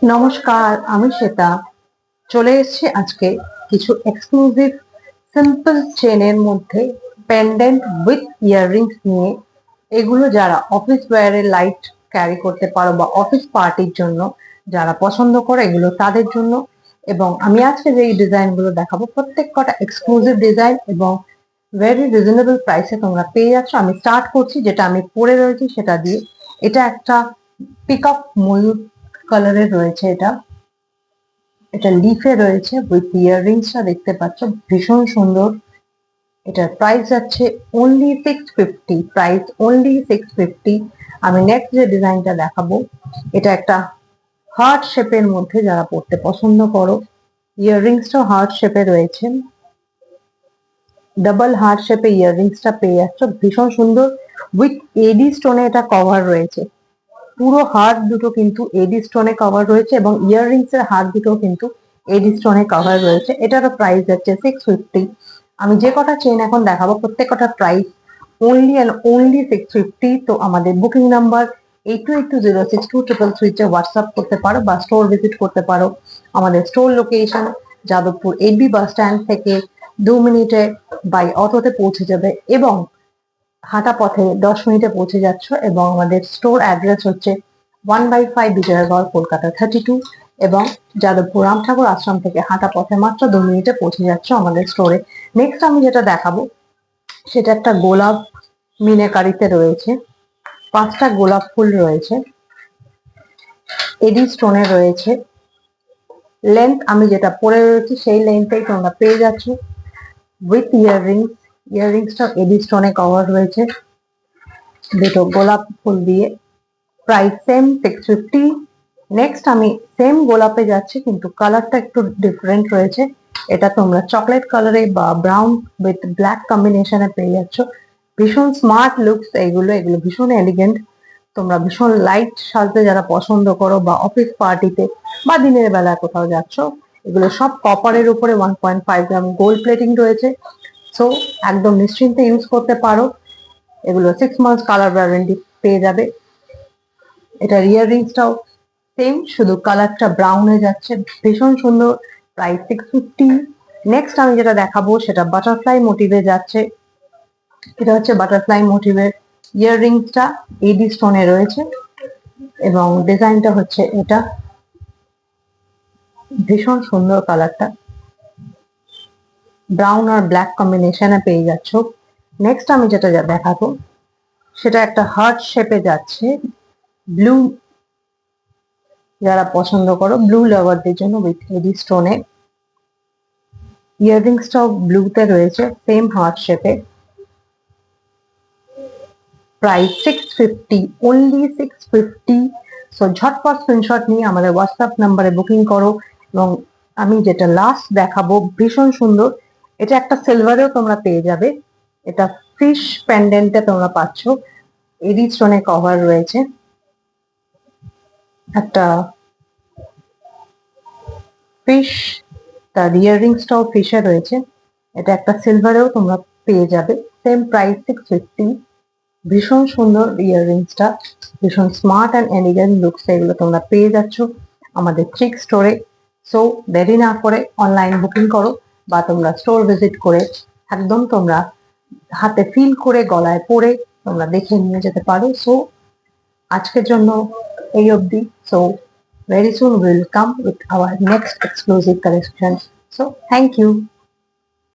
নমস্কার, আমি শ্বেতা। চলে এসেছি আজকে কিছু এক্সক্লুসিভ সিম্পল চেনের মধ্যে পেন্ডেন্ট উইথ ইয়াররিংস নিয়ে। এগুলো যারা অফিস ওয়্যারে লাইট ক্যারি করতে পারো বা অফিস পার্টির জন্য যারা পছন্দ করে, এগুলো তাদের জন্য। এবং আমি আজকে যে ডিজাইন গুলো দেখাবো প্রত্যেক কটা এক্সক্লুসিভ ডিজাইন এবং ভেরি রিজনেবল প্রাইসে তোমরা পেয়ে যাচ্ছ। আমি স্টার্ট করছি যেটা আমি পরে রয়েছি সেটা দিয়ে। এটা একটা পিকক ময়ূর কালারের রয়েছে। এটা লিফে রয়েছে উইথ ইয়াররিংসটা দেখতে পাচ্ছ, ভীষণ সুন্দর। এটার প্রাইস যাচ্ছে অনলি 650। Price only 650। আমি নেক্সট যে ডিজাইনটা দেখাবো, এটা একটা হার্ট শেপের মধ্যে যারা পড়তে পছন্দ করো। ইয়াররিংসটাও হার্ট শেপে রয়েছে, ডাবল হার্ট শেপে ইয়াররিংসটা পেয়ে যাচ্ছ, ভীষণ সুন্দর। উইথ এডি স্টোনে এটা কভার রয়েছে। পুরো হার্ট দুটো কিন্তু এডি স্টোনে কভার রয়েছে এবং ইয়াররিংস এর হার্ট দুটো কিন্তু এডি স্টোনে কভার রয়েছে। এটারও প্রাইস যাচ্ছে 650। আমি যে কটা চেন এখন দেখাবো প্রত্যেক কটা প্রাইস অনলি অ্যান্ড অনলি 650। তো আমাদের বুকিং নাম্বার 82206233 হোয়াটসঅ্যাপ করতে পারো বা স্টোর ভিজিট করতে পারো। আমাদের store location Jadavpur AB bus stand থেকে 2 মিনিটে বাই অটোতে পৌঁছে যাবে এবং হাঁটা পথে 10 মিনিটে পৌঁছে যাচ্ছ। এবং আমাদের স্টোর অ্যাড্রেস হচ্ছে 1/5 বিজয়গড়, কলকাতা 32। এবং যাদবপুর রাম ঠাকুর আশ্রম থেকে হাঁটা পথে মাত্র 2 মিনিটে পৌঁছে যাচ্ছ আমাদের স্টোরে। নেক্সট আমি যেটা দেখাবো সেটা একটা গোলাপ মিনাকারিতে রয়েছে। 5টা গোলাপ ফুল রয়েছে, এডি স্টোনে রয়েছে। লেন্থ আমি যেটা পরে রয়েছি সেই লেন্থেই তোমরা পেয়ে যাচ্ছ উইথ ইয়াররিংস। ইয়াররিংসটা এডি স্টোনে কভার রয়েছে দুটো গোলাপ ফুল দিয়ে। Price same 650। নেক্সট আমি সেম গোলাপে যাচ্ছি কিন্তু কালারটা একটু ডিফারেন্ট রয়েছে। এটা তোমরা চকলেট কালারে বা ব্রাউন উইথ ব্ল্যাক কম্বিনেশনে পেয়ে যাচ্ছ। ভীষণ স্মার্ট লুকস এগুলো ভীষণ এলিগেন্ট। তোমরা ভীষণ লাইট সাজতে যারা পছন্দ করো বা অফিস পার্টিতে বা দিনের বেলা কোথাও যাচ্ছ, এগুলো সব কপারের উপরে 1.5 গ্রাম গোল্ড প্লেটিং রয়েছে। সো একদম নিশ্চিন্তে ইউজ করতে পারো। এগুলো 6 মান্থস কালার ওয়ারেন্টি পেয়ে যাবে। এটার ইয়াররিংসটাও সেম, শুধু কালারটা ব্রাউন হয়ে যাচ্ছে, ভীষণ সুন্দর। প্রাইস 650। নেক্সট আমি যেটা দেখাবো সেটা বাটারফ্লাই মোটিভে যাচ্ছে। এটা হচ্ছে বাটারফ্লাই মোটিভের ইয়াররিংসটা এডি স্টোনে রয়েছে এবং ডিজাইনটা হচ্ছে এটা, ভীষণ সুন্দর। কালারটা ব্রাউন আর ব্ল্যাক কম্বিনেশনে পেয়ে যাচ্ছ। নেক্সট আমি যেটা দেখাবো সেটা একটা হার্ট শেপে যাচ্ছে, ব্লু যারা পছন্দ করো, ব্লু লাভারদের জন্য উইথ এডি স্টোনে। ইয়াররিংসটাও ব্লুতে রয়েছে, সেম হার্ট শেপে। Price 650, only 650। সো ঝটপট স্ক্রিনশট নিয়ে আমাদের হোয়াটসঅ্যাপ নাম্বারে বুকিং করো। এবং আমি যেটা লাস্ট দেখাবো ভীষণ সুন্দর, এটা একটা সিলভারেও তোমরা পেয়ে যাবে। এটা ফিশ পেন্ডেন্টে তোমরা পাচ্ছ, এডি স্টোনে কভার রয়েছে। একটা ফিশ, তার ইয়াররিংসটাও ফিশে রয়েছে। এটা একটা সিলভারেও তোমরা পেয়ে যাবে, সেম প্রাইস 650। ভীষণ সুন্দর ইয়াররিংসটা, ভীষণ স্মার্ট অ্যান্ড এলিগেন্ট লুকস এগুলো তোমরা পেয়ে যাচ্ছ আমাদের ট্রিক স্টোরে। সো দেরি না করে অনলাইন বুকিং করো বা তোমরা স্টোর ভিজিট করে একদম তোমরা হাতে ফিল করে গলায় পরে তোমরা দেখে নিয়ে যেতে পারো। সো আজকের জন্য এই অবধি। So very soon we'll come with our next exclusive collection. So thank you.